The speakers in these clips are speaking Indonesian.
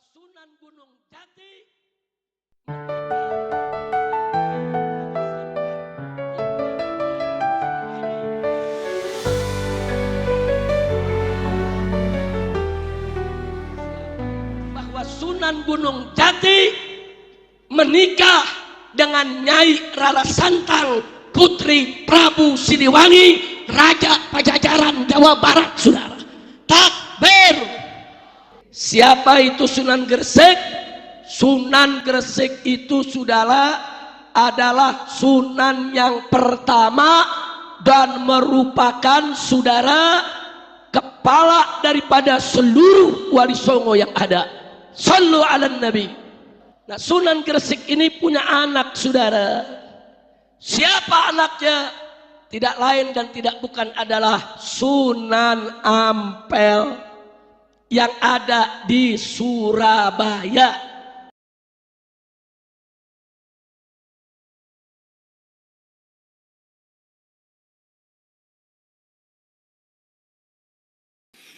Sunan Gunung Jati bahwa Sunan Gunung Jati menikah dengan Nyai Rara Santang, putri Prabu Siliwangi, Raja Pajajaran Jawa Barat, saudara. Takbir. Siapa itu Sunan Gresik? Sunan Gresik itu saudara adalah sunan yang pertama dan merupakan saudara kepala daripada seluruh wali songo yang ada. Sallu ala Nabi. Nah, Sunan Gresik ini punya anak saudara. Siapa anaknya? Tidak lain dan tidak bukan adalah Sunan Ampel yang ada di Surabaya.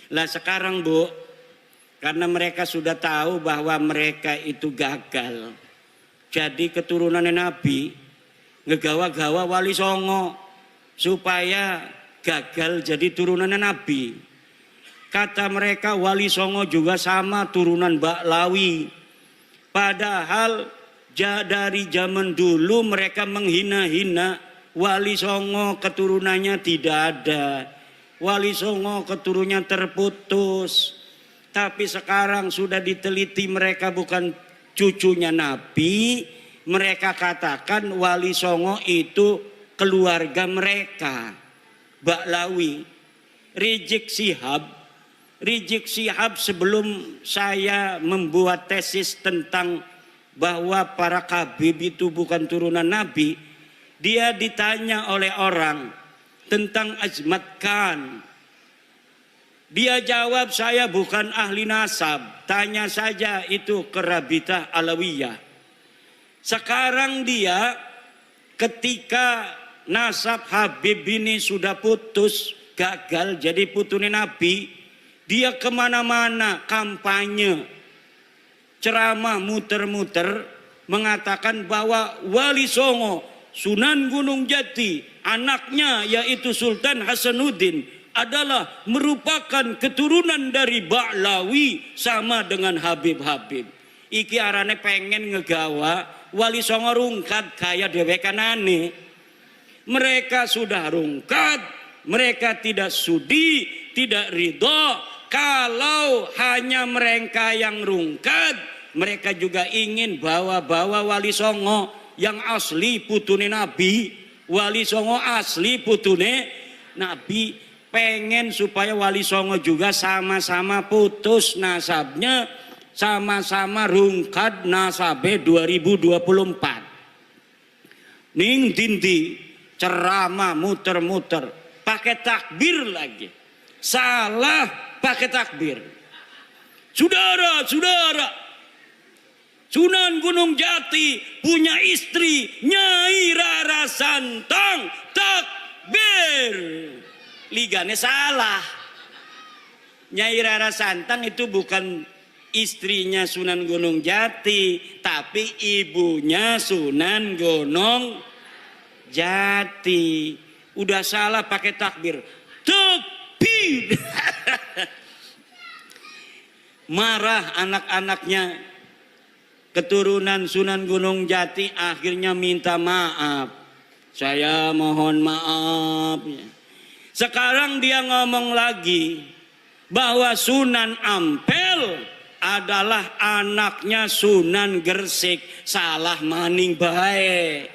Lah sekarang Bu, karena mereka sudah tahu bahwa mereka itu gagal jadi keturunan Nabi, ngegawa-gawa wali songo supaya gagal jadi turunan Nabi. Kata mereka wali songo juga sama turunan Baklawi. Padahal dari zaman dulu mereka menghina-hina wali songo, keturunannya tidak ada. Wali songo keturunannya terputus. Tapi sekarang sudah diteliti mereka bukan cucunya Nabi. Mereka katakan wali songo itu keluarga mereka, Baklawi. Rizik Syihab sebelum saya membuat tesis tentang bahwa para Khabib itu bukan turunan Nabi, dia ditanya oleh orang tentang Azmat Khan. Dia jawab, saya bukan ahli nasab, tanya saja itu ke Rabitah Alawiyah. Sekarang dia ketika nasab Habib ini sudah putus, gagal jadi putune Nabi, dia kemana-mana kampanye, ceramah muter-muter mengatakan bahwa wali songo Sunan Gunung Jati, anaknya yaitu Sultan Hasanuddin adalah merupakan keturunan dari Baklawi sama dengan Habib-Habib. Iki arane pengen ngegawa wali songo rungkat kaya dewekanane. Mereka sudah rungkat, mereka tidak sudi, tidak ridho. Kalau hanya mereka yang rungkat, mereka juga ingin bawa-bawa wali songo yang asli putune Nabi. Wali songo asli putune Nabi. Pengen supaya wali songo juga sama-sama putus nasabnya, sama-sama rungkat nasabe 2024. Ning dindi ceramah muter-muter pakai takbir lagi. Salah pakai takbir. Saudara, Sunan Gunung Jati punya istri Nyai Rara Santang. Takbir. Ligane salah. Nyai Rara Santang itu bukan istrinya Sunan Gunung Jati, tapi ibunya Sunan Gunung Jati. Udah salah pakai takbir. Takbir. Marah anak-anaknya keturunan Sunan Gunung Jati, akhirnya minta maaf. Saya mohon maaf. Sekarang dia ngomong lagi bahwa Sunan Ampel adalah anaknya Sunan Gresik. Salah maning bae.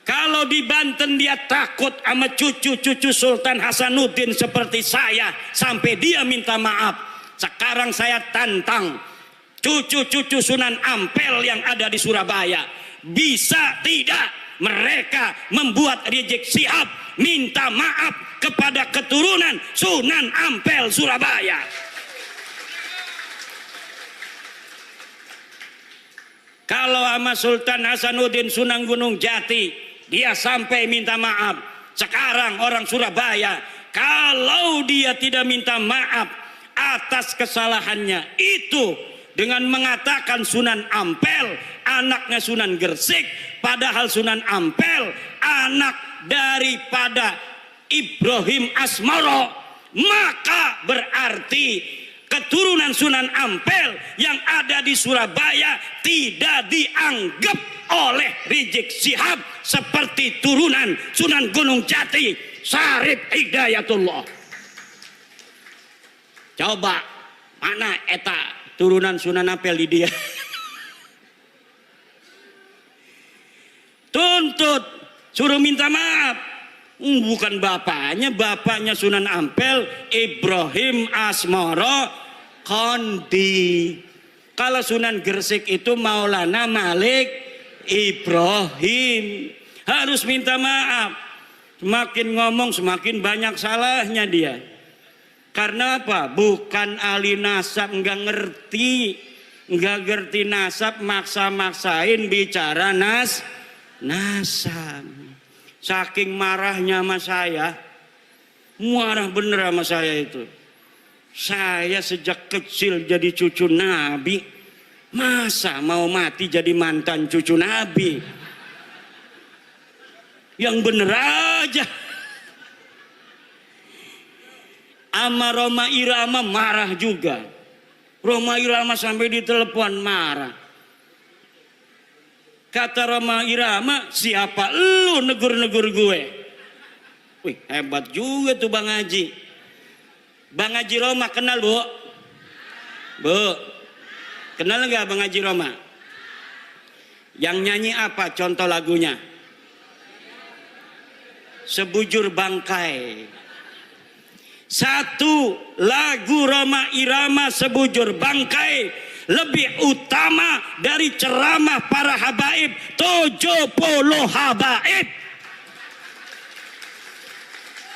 Kalau di Banten dia takut sama cucu-cucu Sultan Hasanuddin seperti saya sampai dia minta maaf. Sekarang saya tantang cucu-cucu Sunan Ampel yang ada di Surabaya. Bisa tidak mereka membuat Rizik Syihab minta maaf kepada keturunan Sunan Ampel Surabaya? Kalau sama Sultan Hasanuddin Sunan Gunung Jati dia sampai minta maaf, sekarang orang Surabaya kalau dia tidak minta maaf atas kesalahannya itu dengan mengatakan Sunan Ampel anaknya Sunan Gresik, padahal Sunan Ampel anak daripada Ibrahim Asmoro, maka berarti keturunan Sunan Ampel yang ada di Surabaya tidak dianggap oleh Rizik Syihab seperti turunan Sunan Gunung Jati Syarif Hidayatullah. Coba mana eta turunan Sunan Ampel di dia? Tuntut, suruh minta maaf. Bukan bapaknya Sunan Ampel Ibrahim Asmoro Kondi. Kalau Sunan Gresik itu Maulana Malik Ibrahim. Harus minta maaf. Semakin ngomong semakin banyak salahnya dia. Karena apa? Bukan ahli nasab, nggak ngerti nasab, maksa-maksain bicara nasab. Saking marahnya sama saya, marah bener sama saya itu. Saya sejak kecil jadi cucu Nabi, masa mau mati jadi mantan cucu Nabi? Yang bener aja. Ama Roma Irama marah juga. Roma Irama sampai ditelepon marah. Kata Roma Irama, siapa lu negur-negur gue? Wih, hebat juga tuh Bang Haji. Bang Haji Roma kenal, Bu? Bu, kenal nggak Bang Haji Roma? Yang nyanyi apa contoh lagunya? Sebujur Bangkai. Satu lagu Roma Irama Sebujur Bangkai lebih utama dari ceramah para habaib 70 habaib.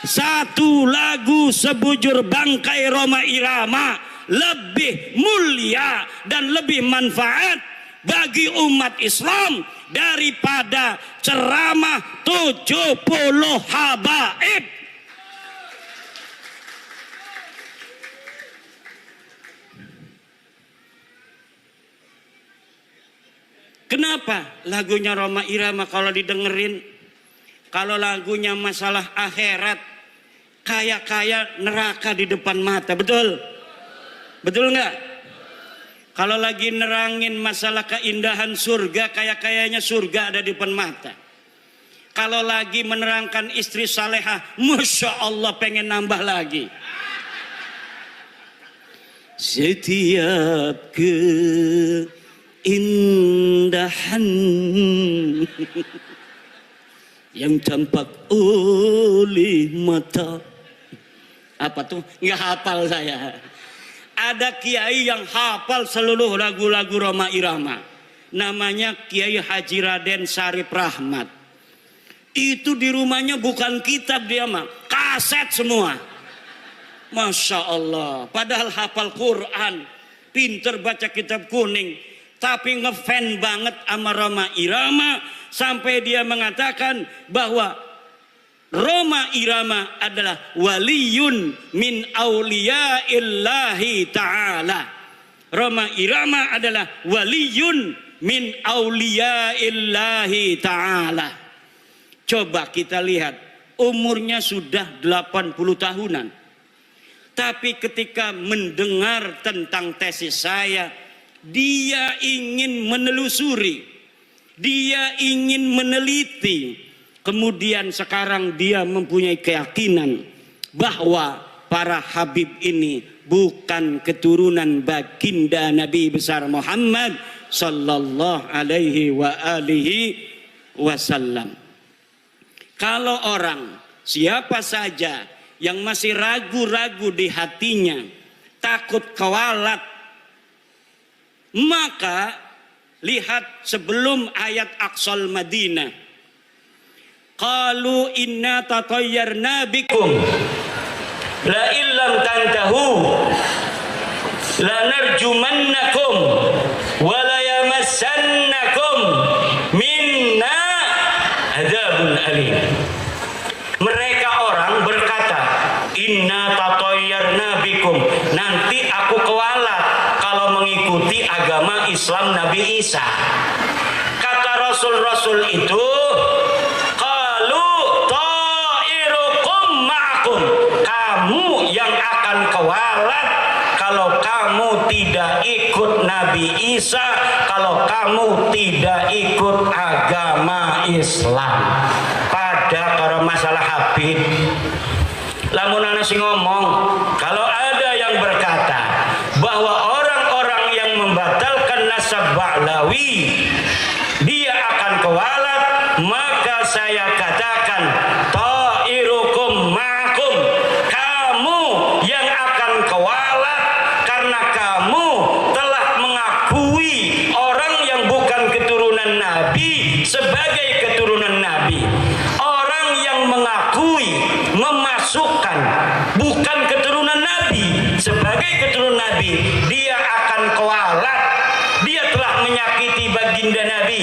Satu lagu Sebujur Bangkai Roma Irama lebih mulia dan lebih manfaat bagi umat Islam daripada ceramah 70 habaib. Kenapa lagunya Roma Irama kalau didengerin, kalau lagunya masalah akhirat, kayak neraka di depan mata, betul? Betul nggak? Kalau lagi nerangin masalah keindahan surga, kayaknya surga ada di depan mata. Kalau lagi menerangkan istri salehah, Masya Allah pengen nambah lagi. Setiap keindahan yang tampak oleh mata. Apa tuh? Nggak hafal saya. Ada kiai yang hafal seluruh lagu-lagu Roma Irama. Namanya Kiai Haji Raden Syarif Rahmat. Itu di rumahnya bukan kitab dia mah, kaset semua. Masya Allah. Padahal hafal Quran, pinter baca kitab kuning, tapi ngefan banget sama Roma Irama sampai dia mengatakan bahwa Roma Irama adalah waliyun min auliyaillahi ta'ala. Roma Irama adalah waliyun min auliyaillahi ta'ala. Coba kita lihat, umurnya sudah 80 tahunan. Tapi ketika mendengar tentang tesis saya, dia ingin menelusuri, dia ingin meneliti. Kemudian sekarang dia mempunyai keyakinan bahwa para habib ini bukan keturunan baginda Nabi besar Muhammad sallallahu alaihi wa alihi wasallam. Kalau orang siapa saja yang masih ragu-ragu di hatinya, takut kewalat, maka lihat sebelum ayat Aqsal Madinah. Qalu inna tatayyarna bikum la illam tantahu lanarjumannakum wa la yamassannakum minna adzabun alim. Mereka orang berkata, inna tatayyarna bikum, nanti aku kewalat kalau mengikuti agama Islam Nabi Isa. Kata Rasul-Rasul itu, qalu ta'irukum ma'akum, kamu yang akan kewalat kalau kamu tidak ikut Nabi Isa, kalau kamu tidak ikut agama Islam. Pada kalau masalah Habib, lamun ana sing ngomong, kalau ada yang berkata bahwa orang-orang yang membatalkan nasab Ba'lawi dia akan kewalat, maka saya katakan ta'irukum ma'akum, kamu yang akan kewalat karena kamu telah mengakui orang yang bukan keturunan Nabi sebagai keturunan Nabi. Orang yang mengakui, memasukkan bukan keturunan Nabi sebagai keturunan Nabi, dia akan kewalat. Dia telah menyakiti baginda Nabi,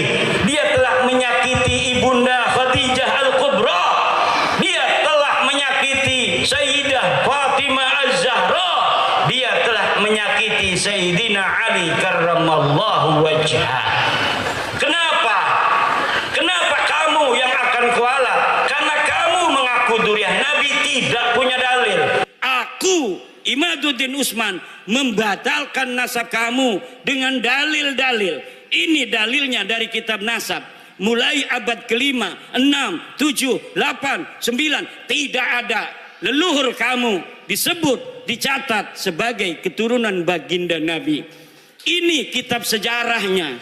dia telah menyakiti ibunda Khadijah Al-Kubra, dia telah menyakiti Sayyidah Fatimah Az-Zahra, dia telah menyakiti Sayyidina Ali karramallahu wajhah. Kenapa? Kenapa kamu yang akan kualat? Karena kamu mengaku duriah Nabi, tidak punya dalil. Aku Imaduddin Usman membatalkan nasab kamu dengan dalil-dalil. Ini dalilnya dari kitab nasab. Mulai abad kelima, 6, 7, 8, 9. Tidak ada leluhur kamu disebut, dicatat sebagai keturunan baginda Nabi. Ini kitab sejarahnya.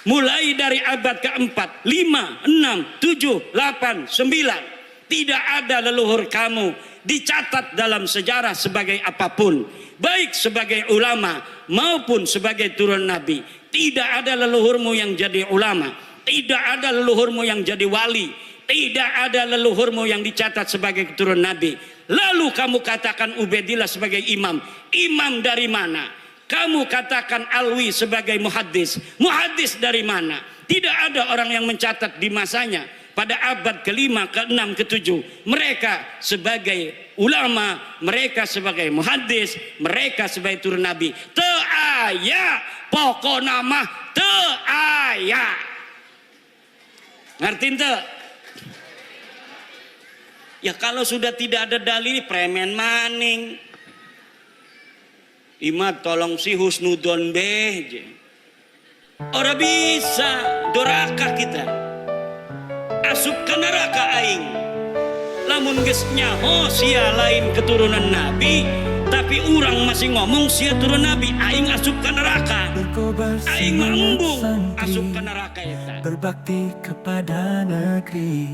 Mulai dari abad keempat, 5, 6, 7, 8, 9. Tidak ada leluhur kamu dicatat dalam sejarah sebagai apapun, baik sebagai ulama maupun sebagai turun Nabi. Tidak ada leluhurmu yang jadi ulama, tidak ada leluhurmu yang jadi wali, tidak ada leluhurmu yang dicatat sebagai keturunan Nabi. Lalu kamu katakan Ubaidillah sebagai imam. Imam dari mana? Kamu katakan Alwi sebagai muhaddis. Muhaddis dari mana? Tidak ada orang yang mencatat di masanya pada abad kelima, keenam, ketujuh. Mereka sebagai ulama, mereka sebagai muhaddis, mereka sebagai turun Nabi. Teu aya pokok nama teu aya. Ngerti ente? Ya kalau sudah tidak ada dalil, premen maning. Imam tolong si husnudon beh. Ora bisa doraka kita. Asup ke neraka aing. Lamun geus nyaho sia lain keturunan Nabi, tapi orang masih ngomong sia turun Nabi, aing asup ke neraka. Aing mambung asup ke neraka eta. Berbakti kepada negeri,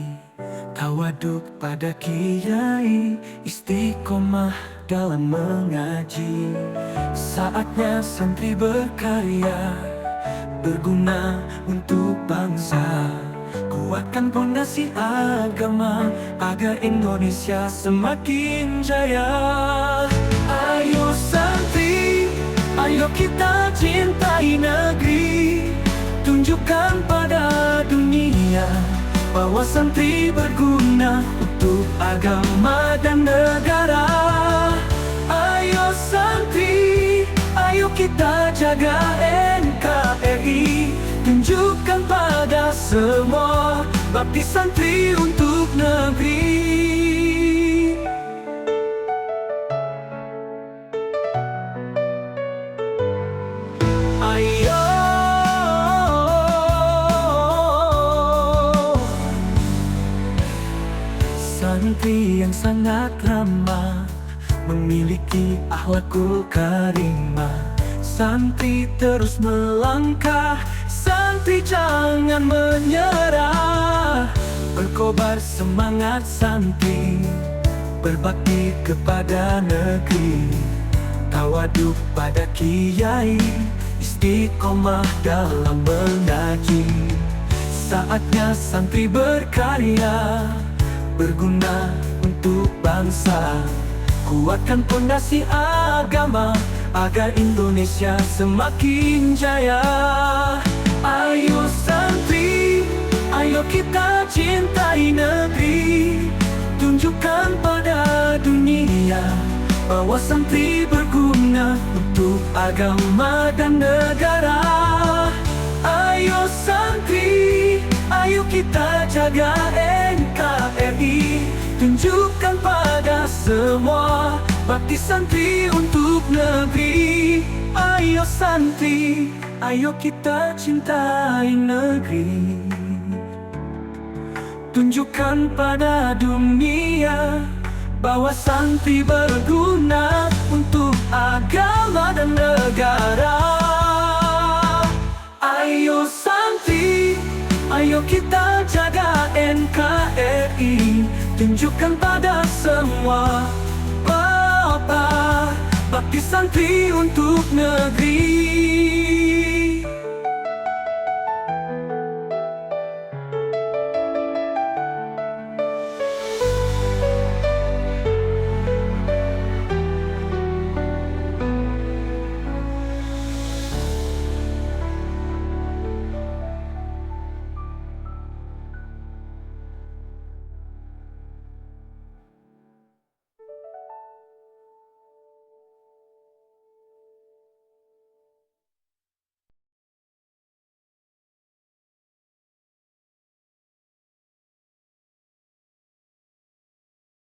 tawaduk pada kiai, istiqomah dalam mengaji. Saatnya santri berkarya, berguna untuk bangsa. Kuatkan pondasi agama agar Indonesia semakin jaya. Ayo santri, ayo kita cintai negeri, tunjukkan pada dunia bahwa santri berguna untuk agama dan negara. Ayo santri, ayo kita jaga NKRI, tunjukkan pada semua bakti santri untuk negeri. Ayo santri yang sangat ramah, memiliki akhlakul karimah. Santri terus melangkah, santri jangan menyerah. Berkobar semangat santri, berbakti kepada negeri, tawaduk pada kiai, istiqomah dalam mengaji. Saatnya santri berkarya, berguna untuk bangsa. Kuatkan pondasi agama agar Indonesia semakin jaya. Ayo santri, ayo kita cintai negeri, tunjukkan pada dunia bahwa santri berguna untuk agama dan negara. Ayo santri, ayo kita jaga NKRI, tunjukkan pada semua bakti santri untuk negeri. Ayo santri, ayo kita cintai negeri, tunjukkan pada dunia bahwa santri berguna untuk agama dan negara. Ayo santri, ayo kita jaga NKRI, tunjukkan pada semua bakti santri untuk negeri.